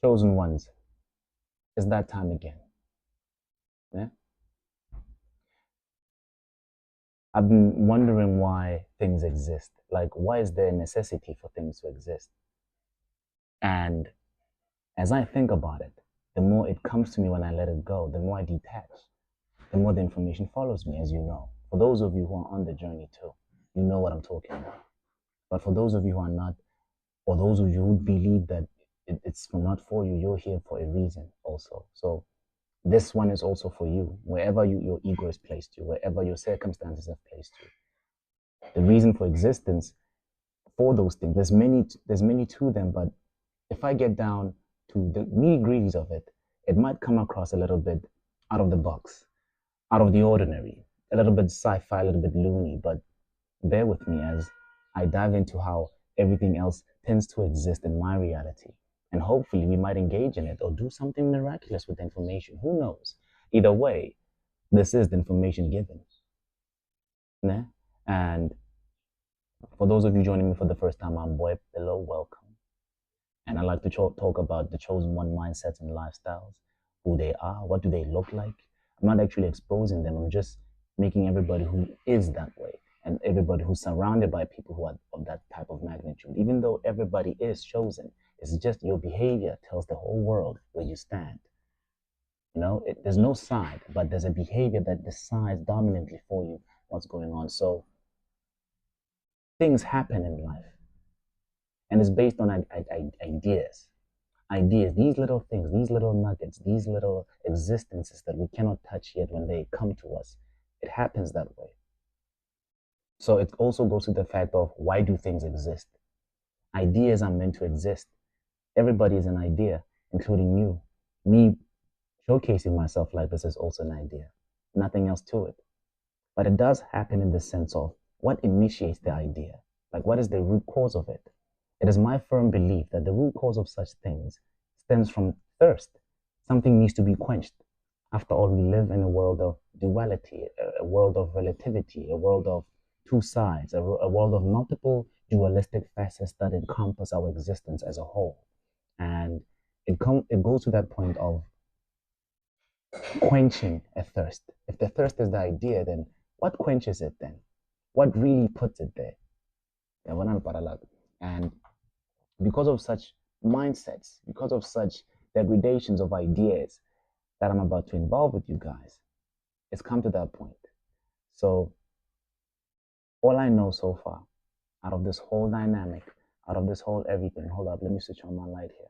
Chosen ones, it's that time again. Yeah? I've been wondering why things exist. Like, why is there a necessity for things to exist? And as I think about it, the more it comes to me when I let it go, the more I detach, the more the information follows me, as you know. For those of you who are on the journey too, you know what I'm talking about. But for those of you who are not, or those of you who believe that it's not for you, you're here for a reason also. So this one is also for you, wherever your ego is placed you, wherever your circumstances have placed you. The reason for existence for those things, there's many to them, but if I get down to the nitty-gritties of it, it might come across a little bit out of the box, out of the ordinary, a little bit sci-fi, a little bit loony, but bear with me as I dive into how everything else tends to exist in my reality. And hopefully we might engage in it or do something miraculous with the information. Who knows? Either way, this is the information given. Né? And for those of you joining me for the first time, I'm Boy. Hello, welcome. And I like to talk about the chosen one mindsets and lifestyles, who they are, what do they look like. I'm not actually exposing them. I'm just making everybody who is that way and everybody who's surrounded by people who are of that type of magnitude. Even though everybody is chosen, it's just your behavior tells the whole world where you stand. There's no side, but there's a behavior that decides dominantly for you what's going on. So things happen in life, and it's based on ideas. Ideas, these little things, these little nuggets, these little existences that we cannot touch yet when they come to us. It happens that way. So it also goes to the fact of why do things exist? Ideas are meant to exist. Everybody is an idea, including you. Me showcasing myself like this is also an idea. Nothing else to it. But it does happen in the sense of what initiates the idea? Like, what is the root cause of it? It is my firm belief that the root cause of such things stems from thirst. Something needs to be quenched. After all, we live in a world of duality, a world of relativity, a world of two sides, a world of multiple dualistic facets that encompass our existence as a whole. And it goes to that point of quenching a thirst. If the thirst is the idea, then what quenches it then? What really puts it there? And because of such mindsets, because of such degradations of ideas that I'm about to involve with you guys, it's come to that point. So all I know so far, out of this whole dynamic, out of this whole everything, hold up, let me switch on my light here.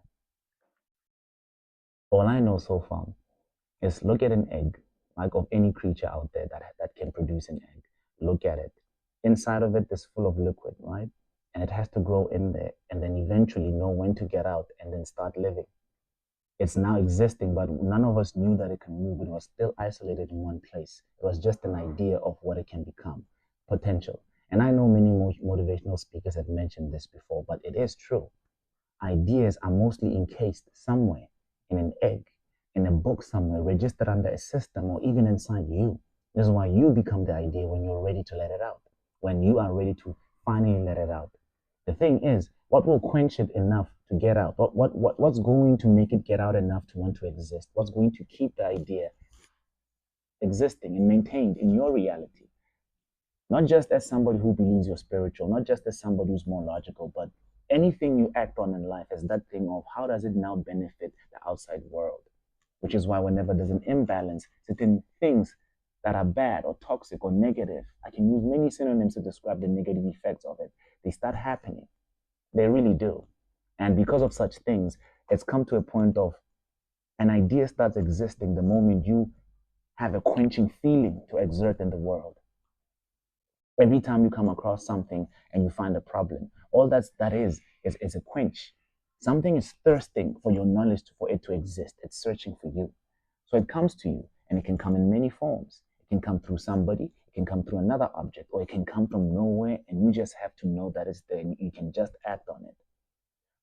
All I know so far is look at an egg, like of any creature out there that can produce an egg. Look at it. Inside of it is full of liquid, right? And it has to grow in there and then eventually know when to get out and then start living. It's now existing, but none of us knew that it can move. It was still isolated in one place. It was just an idea of what it can become, potential. And I know many motivational speakers have mentioned this before, but it is true. Ideas are mostly encased somewhere in an egg, in a book somewhere, registered under a system, or even inside you. This is why you become the idea when you're ready to let it out, when you are ready to finally let it out. The thing is, what will quench it enough to get out? What's going to make it get out enough to want to exist? What's going to keep the idea existing and maintained in your reality? Not just as somebody who believes you're spiritual, not just as somebody who's more logical, but anything you act on in life is that thing of how does it now benefit the outside world? Which is why whenever there's an imbalance, certain things that are bad or toxic or negative, I can use many synonyms to describe the negative effects of it. They start happening. They really do. And because of such things, it's come to a point of an idea starts existing the moment you have a quenching feeling to exert in the world. Every time you come across something and you find a problem, all that is a quench. Something is thirsting for your knowledge for it to exist. It's searching for you. So it comes to you and it can come in many forms. It can come through somebody, it can come through another object, or it can come from nowhere and you just have to know that it's there and you can just act on it.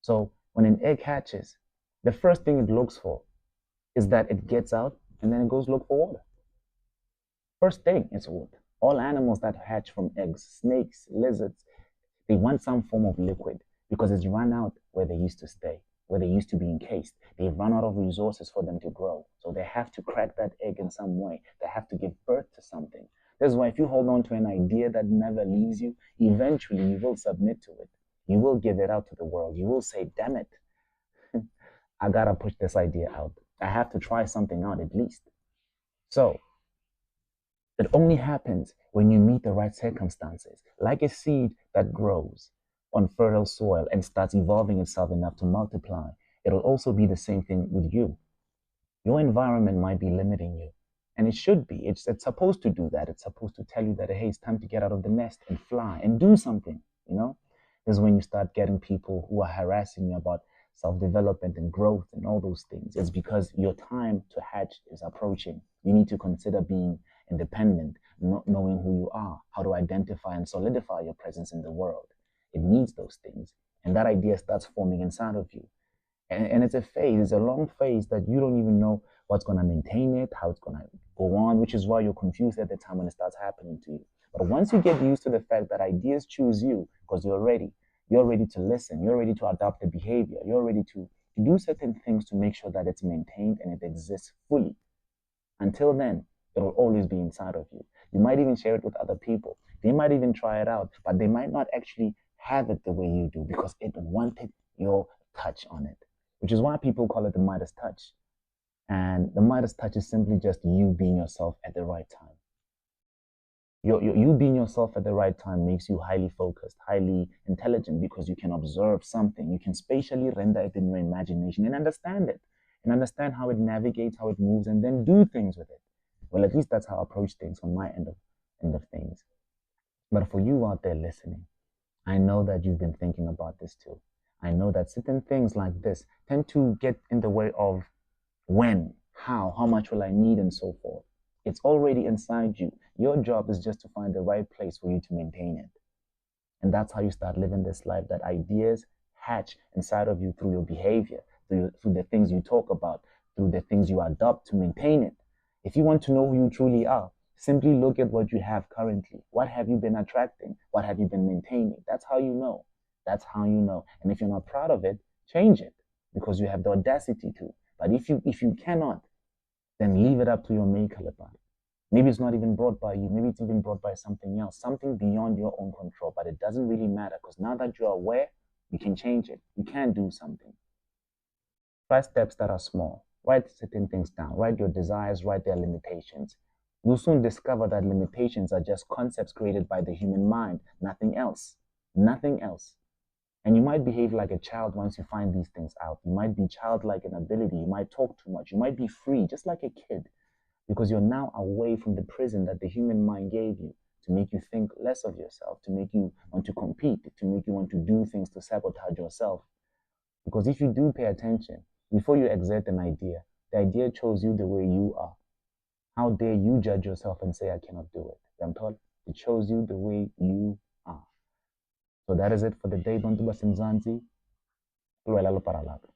So when an egg hatches, the first thing it looks for is that it gets out and then it goes look for water. First thing is water. All animals that hatch from eggs, snakes, lizards, they want some form of liquid because it's run out where they used to stay. where they used to be encased. They've run out of resources for them to grow. So they have to crack that egg in some way. They have to give birth to something. That's why if you hold on to an idea that never leaves you, eventually you will submit to it. You will give it out to the world. You will say, damn it, I gotta push this idea out. I have to try something out at least. So it only happens when you meet the right circumstances, like a seed that grows on fertile soil and starts evolving itself enough to multiply. It'll also be the same thing with you. Your environment might be limiting you, and it should be. It's supposed to do that. It's supposed to tell you that, hey, it's time to get out of the nest and fly and do something, you know? This is when you start getting people who are harassing you about self-development and growth and all those things. It's because your time to hatch is approaching. You need to consider being independent, not knowing who you are, how to identify and solidify your presence in the world. It needs those things. And that idea starts forming inside of you. And it's a phase, it's a long phase that you don't even know what's going to maintain it, how it's going to go on, which is why you're confused at the time when it starts happening to you. But once you get used to the fact that ideas choose you because you're ready to listen, you're ready to adopt the behavior, you're ready to do certain things to make sure that it's maintained and it exists fully. Until then, it'll always be inside of you. You might even share it with other people. They might even try it out, but they might not actually have it the way you do because it wanted your touch on it, which is why people call it the Midas touch. And the Midas touch is simply just you being yourself at the right time. You being yourself at the right time makes you highly focused, highly intelligent because you can observe something. You can spatially render it in your imagination and understand how it navigates, how it moves, and then do things with it. Well, at least that's how I approach things from my end of things. But for you out there listening, I know that you've been thinking about this too. I know that certain things like this tend to get in the way of when, how much will I need, and so forth. It's already inside you. Your job is just to find the right place for you to maintain it. And that's how you start living this life that ideas hatch inside of you through your behavior, through the things you talk about, through the things you adopt to maintain it. If you want to know who you truly are, simply look at what you have currently. What have you been attracting? What have you been maintaining? That's how you know. That's how you know. And if you're not proud of it, change it because you have the audacity to. But if you cannot, then leave it up to your maker about it. Maybe it's not even brought by you. Maybe it's even brought by something else, something beyond your own control. But it doesn't really matter because now that you're aware, you can change it. You can do something. Try steps that are small. Write certain things down. Write your desires, write their limitations. You'll soon discover that limitations are just concepts created by the human mind, nothing else. Nothing else. And you might behave like a child once you find these things out. You might be childlike in ability. You might talk too much. You might be free, just like a kid, because you're now away from the prison that the human mind gave you to make you think less of yourself, to make you want to compete, to make you want to do things to sabotage yourself. Because if you do pay attention, before you exert an idea, the idea chose you the way you are. How dare you judge yourself and say, I cannot do it? I'm told it chose you the way you are. So that is it for the day. Bantu basemzansi. Lwela lo paralaka.